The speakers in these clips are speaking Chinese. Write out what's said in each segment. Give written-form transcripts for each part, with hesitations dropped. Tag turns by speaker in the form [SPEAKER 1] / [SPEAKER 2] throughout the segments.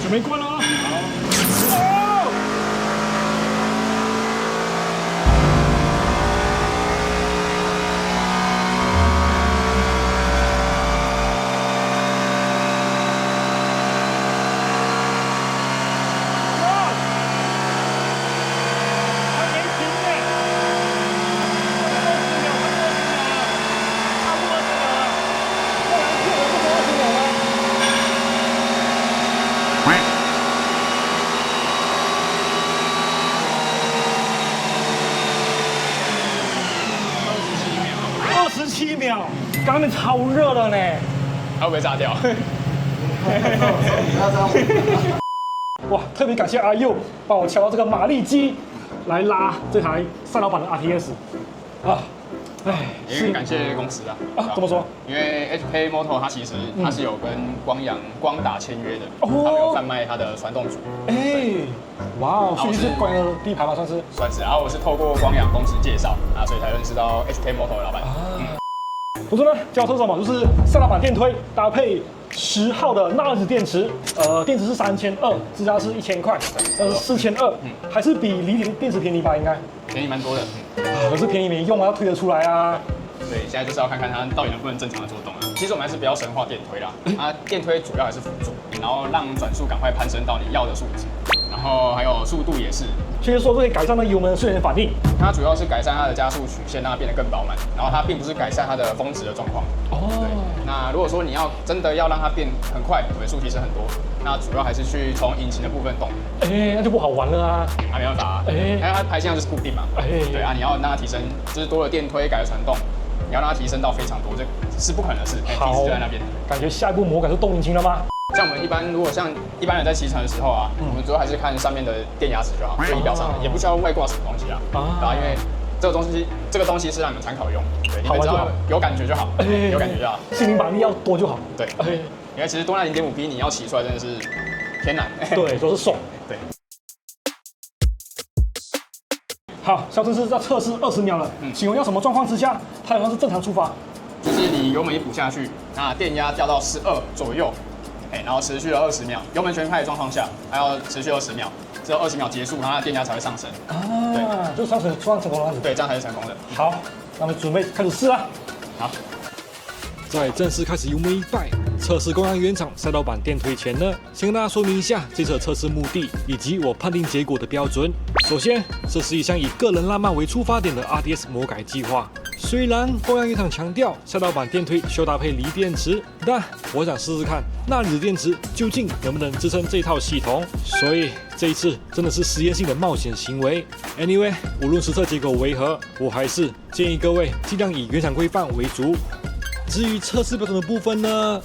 [SPEAKER 1] 準備關了。好。哦！27秒，刚刚超熱了呢，
[SPEAKER 2] 它会不会炸掉？
[SPEAKER 1] 哇，特別感謝阿佑幫我調到這個馬力機來拉這台賽道版的 RTS 啊，哎，
[SPEAKER 2] 也感謝公司啊。
[SPEAKER 1] 怎麼說？
[SPEAKER 2] 因為 HK Moto 它其實它是有跟光達簽約的，
[SPEAKER 1] 哦，
[SPEAKER 2] 他們有販賣它的傳動組。
[SPEAKER 1] 哎，哇哦，所以是光陽的第一排吧，算是。然後我是透過光陽公司介紹啊，所以才認識到 HK Moto 的老闆。總之呢，這輛車什麼？就是賽道版電推搭配10號的鈉離子電池，電池是3200，支架是1000塊，是4200，還是比鋰電池便宜吧？應該
[SPEAKER 2] 便宜蠻多的。
[SPEAKER 1] 可是便宜沒用啊，要推得出來啊。
[SPEAKER 2] 對，現在就是要看看它到底能不能正常的做動啊。其實我們還是不要神化電推啦，電推主要還是輔助，然後讓轉速趕快攀升到你要的數值，然後還有速度也是。所以說可以改善了油门的睡眠反应。它主要是改善它的加速曲線，讓它变得更饱滿，然後它并不是改善它的峰值的狀況。哦。對。那如果說你要真的要讓它變很快，尾數提升很多，那主要還是去從引擎的部分動。
[SPEAKER 1] 那就不好玩了啊。
[SPEAKER 2] 沒辦法啊。因為它排氣量就是固定嘛。對啊，你要讓它提升，就是多了電推改了傳動。你要讓它提升到非常多，這是不可能的事。好，就在那邊。感覺下一步魔改是動引擎了嗎？像我們如果像一般人在騎乘的時候啊，我們主要還是看上面的電壓值就好，就儀表上也不需要外掛什麼東西啊。因為這個東西是讓你們參考用，對，你們只要有感覺就好，有感觉就好。心靈馬力要多就好。对，因為其實多那0.5匹你要騎出來真的是偏難。對，都是爽。對。好，小陳是在測試20秒了，請問要什麼狀況之下，它好像是正常出發？就是你油门一補下去，那電壓掉到12左右，然後持續了20秒，油門全開的狀況下，還要持續20秒，只有20秒結束，然後它的電壓才會上升。對，就上升成功了。對，這樣才是成功的。好，那我們準備開始試啦。好。在正式開始油門一拜測試光陽原廠賽道版電推前呢，先跟大家說明一下這次測試目的以及我判定結果的標準。首先，這是一項以個人浪漫為出發點的 RTS 魔改計劃。雖然光陽原廠強調賽道版電推需要搭配鋰電池，但我想試試看鈉離子電池究竟能不能支撐這套系統。所以這一次真的是實驗性的冒險行為。Anyway， 無論實測結果為何，我還是建議各位盡量以原廠規範為主。至於測試標準的部分呢，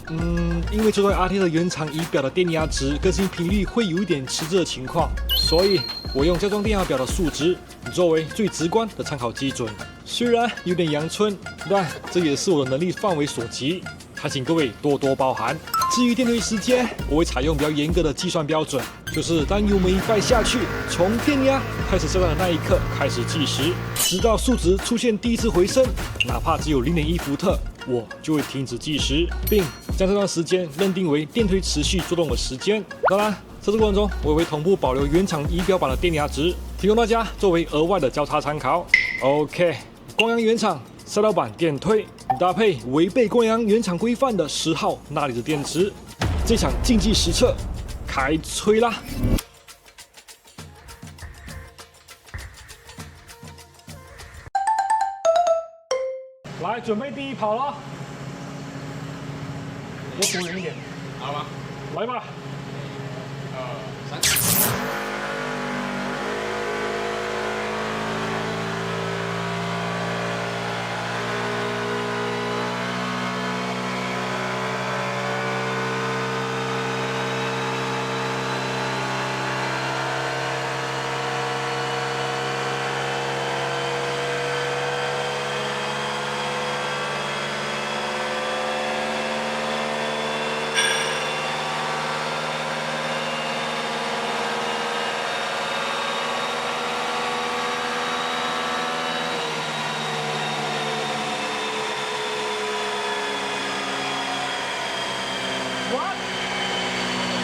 [SPEAKER 2] 因為這台 RTS 的原廠儀表的電壓值更新頻率會有一點遲滯的情況，所以我用加裝電壓表的數值作為最直觀的參考基準。雖然有點陽春，但這也是我的能力範圍所及，還請各位多多包涵。至於電推時間，我會採用比較嚴格的計算標準，就是當油門一拜下去，從電壓開始下降的那一刻開始計時，直到數值出現第一次回升，哪怕只有0.1伏特，我就會停止計時，並將這段時間認定為電推持續作動的時間。當然，測試過程中我也會同步保留原廠儀表板的電壓值，提供大家作為額外的交叉參考。OK， 光陽原廠賽道版電推搭配違背光陽原廠規範的10號鈉離子電池，這場競技實測開吹啦！來，準備第一跑了，我躲遠一點，好嗎？來吧，2、3。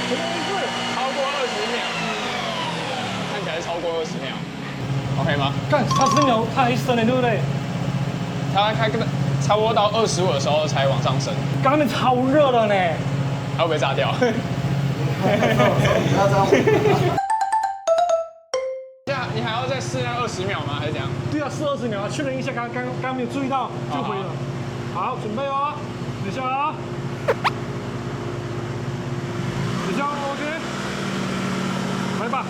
[SPEAKER 2] 前面1次，好過20秒 ，OK 嗎？
[SPEAKER 1] 看差10秒它還升呢，對不對？
[SPEAKER 2] 它根本差不多到25的時候才往上升。
[SPEAKER 1] 剛剛那邊超熱了呢，
[SPEAKER 2] 它會不會炸掉？你還要再試那20秒嗎？還是怎樣？
[SPEAKER 1] 對啊，試20秒啊，確認一下，剛沒有注意到就回了。好，準備哦，等一下啊，等一下 ，OK， 來吧。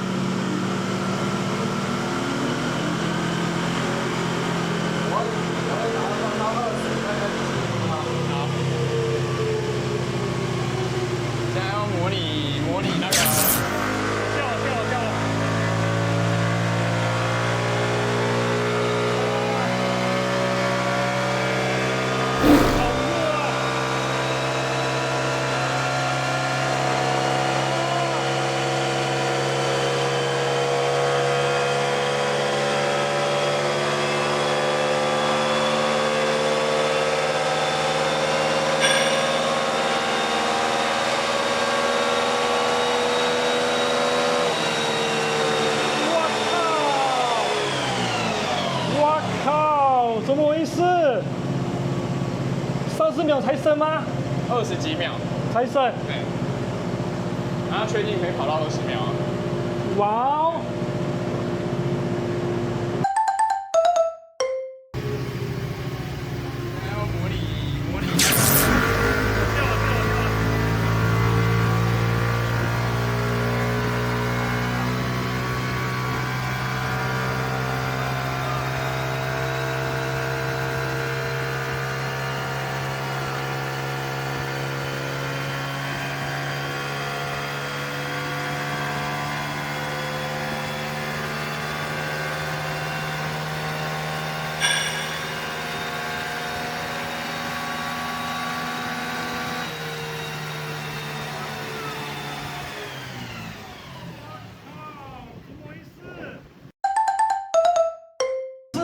[SPEAKER 1] 好，现在要模擬那個。掉了。怎麼回事？30秒才升嗎
[SPEAKER 2] ？20幾秒
[SPEAKER 1] 才升。
[SPEAKER 2] 對。然後確定可以跑到20秒。
[SPEAKER 1] 哇哦！
[SPEAKER 2] 還要模擬。掉了。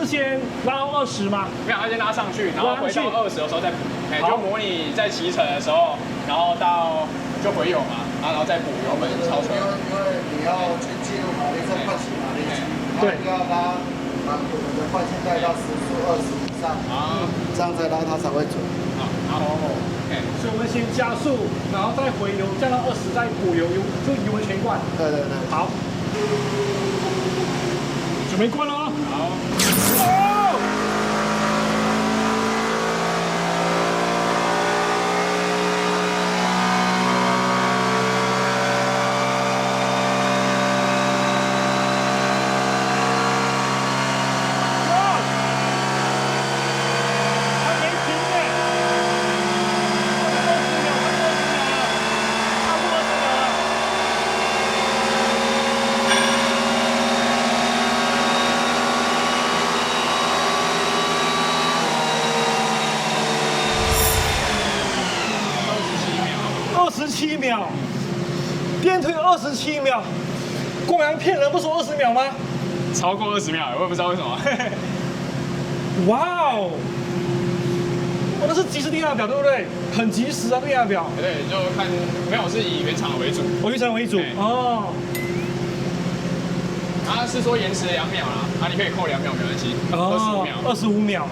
[SPEAKER 1] 先拉到20吗？
[SPEAKER 2] 没有，他先拉上去，然後回到20的時候再補。就模擬在騎乘的时候，然後到就回油嘛，然後再補油门超車。
[SPEAKER 3] 因为你要去进入马力，再唤起马力，
[SPEAKER 1] 对，
[SPEAKER 3] 要拉把我们的换线带到时速20以上啊，这样再拉它才会準。
[SPEAKER 2] 好，
[SPEAKER 1] 所以我們先加速，然後再回油，降到20，再補油，就油門全灌。
[SPEAKER 3] 對。
[SPEAKER 1] 好，準備灌了。
[SPEAKER 2] 好。
[SPEAKER 1] 27秒，電推27秒，光陽騙人，不說20秒嗎？
[SPEAKER 2] 超過20秒，我也不知道為什麼。
[SPEAKER 1] 哇哦，那是即時電壓表對不對？很即時啊，電壓表。
[SPEAKER 2] 對，就看沒有，是以原廠為主。
[SPEAKER 1] 原廠為主哦。
[SPEAKER 2] 他是說延遲2秒啦，你可以扣2秒沒關係。25秒。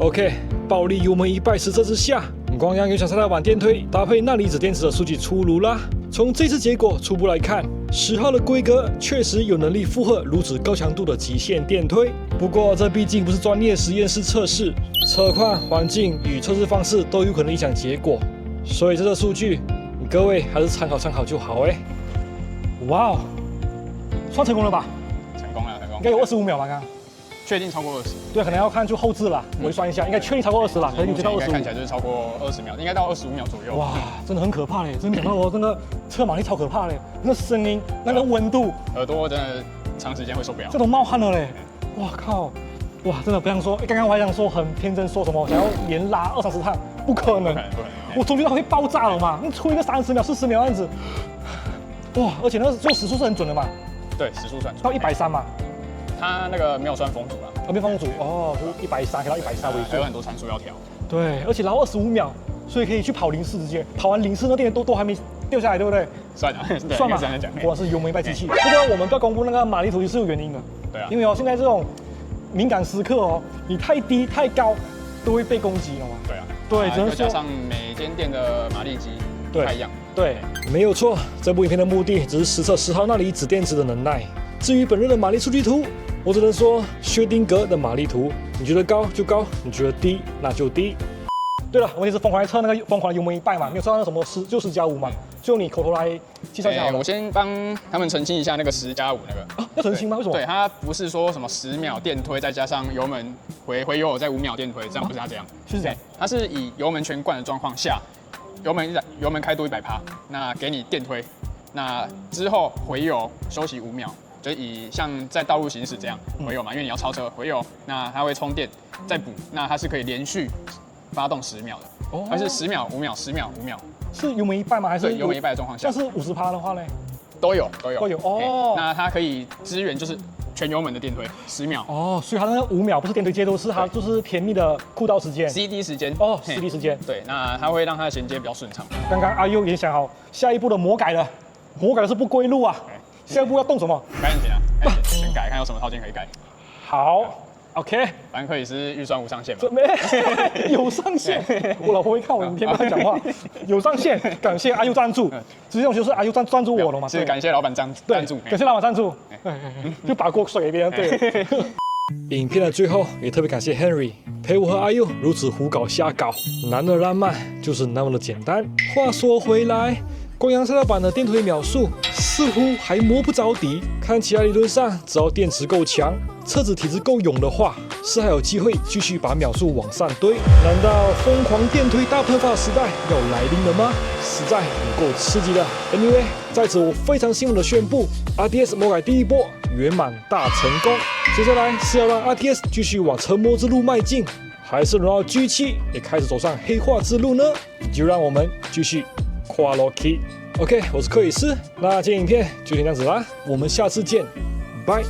[SPEAKER 1] OK， 暴力油門110車之下，光陽原廠3大碗電推搭配鈉離子電池的數據出爐啦。從這次結果初步來看，10號的規格確實有能力負荷如此高強度的極限電推。不過這畢竟不是專業實驗室測試，車況、環境與測試方式都有可能影響結果，所以這個數據各位還是參考就好哎。哇哦，算成功了吧？
[SPEAKER 2] 成功了。
[SPEAKER 1] 應該有25秒吧？剛剛
[SPEAKER 2] 確定超過20？
[SPEAKER 1] 對，可能要看就後置啦，我會算一下，應該確定超過20啦，可能就到25。
[SPEAKER 2] 看起來就是超過20秒，應該到25秒左右。
[SPEAKER 1] 哇，真的很可怕嘞！真沒想到哦，真的車馬力超可怕嘞，那個聲音，那個溫度，
[SPEAKER 2] 耳朵真的長時間會受不了，
[SPEAKER 1] 這都冒汗了嘞！哇靠！哇，真的不想說，剛剛我還想說很天真，說什麼想要連拉20-30趟，不可能，我總覺得它會爆炸了嘛，你出一個30秒、40秒這樣子，哇！而且那個做時速是很準的嘛，
[SPEAKER 2] 對，時速算準，
[SPEAKER 1] 到130嘛。
[SPEAKER 2] 它那個沒有算風阻啦，
[SPEAKER 1] 沒有風阻哦，就是130，可以到130為準，
[SPEAKER 2] 還有很多參數要調。
[SPEAKER 1] 對，而且然後25秒，所以可以去跑0.4直接，跑完0.4那電都還沒掉下來，對不對？
[SPEAKER 2] 算了，
[SPEAKER 1] 算嘛，果然是油门一败機器。不过我們不要公布那個馬力圖是有原因的，對啊，因為現在這種敏感時刻你太低太高都會被攻擊了嘛。對啊，對，只能說加上每間店的馬力機不太一樣。對，沒有錯。這部影片的目的只是實測10號那裡紙電池的能耐。至於本人的馬力數據圖，我只能說薛丁格的馬力圖，你覺得高就高，你覺得低那就低。對了，我也是瘋狂來測那個瘋狂的油門一敗嘛，沒有測到那什麼10+5嘛，就你口頭來介紹一下。我先幫他們澄清一下那個10+5那個啊，要澄清嗎？為什麼？對，它不是說什麼10秒電推再加上油門回油再5秒電推，這樣不是它這樣，是這樣，它是以油門全灌的狀況下，油門開度100%，那給你電推，那之後回油休息5秒。就以像在道路行駛這樣回油嘛，因為你要超車回油，那它會充電再補，那它是可以連續發動10秒的，哦，它是10秒、5秒、10秒、5秒，是油门一敗嗎？還是油门一敗的狀況下？但是50%的話呢？都有哦。那它可以支援就是全油门的電推10秒哦，所以它那個5秒不是電推接都是它就是甜蜜的酷道時間 ，CD 時間哦 ，CD 時間。對，那它會讓它的銜接比較順暢。剛剛阿優也想好下一步的魔改了，魔改的是不歸路啊。下一步要動什麼？改引擎啊，先改，看有什麼套件可以改。好 ，OK。反正克里斯預算無上限嘛。沒有上限，我老婆會看我影片跟她講話。有上限，感謝阿優贊助。直接這種就是阿優贊助我了嘛？是感謝老闆贊助，感謝老闆贊助。就把鍋甩給別人。對。影片的最後也特別感謝 Henry 陪我和阿優如此胡搞瞎搞，男的浪漫就是那麼的簡單。話說回來。光陽賽道版的電推秒數似乎還摸不着底，看起來理論上只要電池夠強，車子體質夠勇的話，是還有機會繼續把秒數往上堆。難道瘋狂電推大噴發時代要來臨了嗎？實在很夠刺激的。Anyway， 在此我非常興奮的宣布 ，RTS 魔改第一波圓滿大成功。接下來是要讓 RTS 繼續往成魔之路邁進，還是輪到 G7 也開始走上黑化之路呢？就讓我們繼續。跨羅 key，OK， 我是克里斯，那今天影片就先這樣子啦，我們下次見，拜。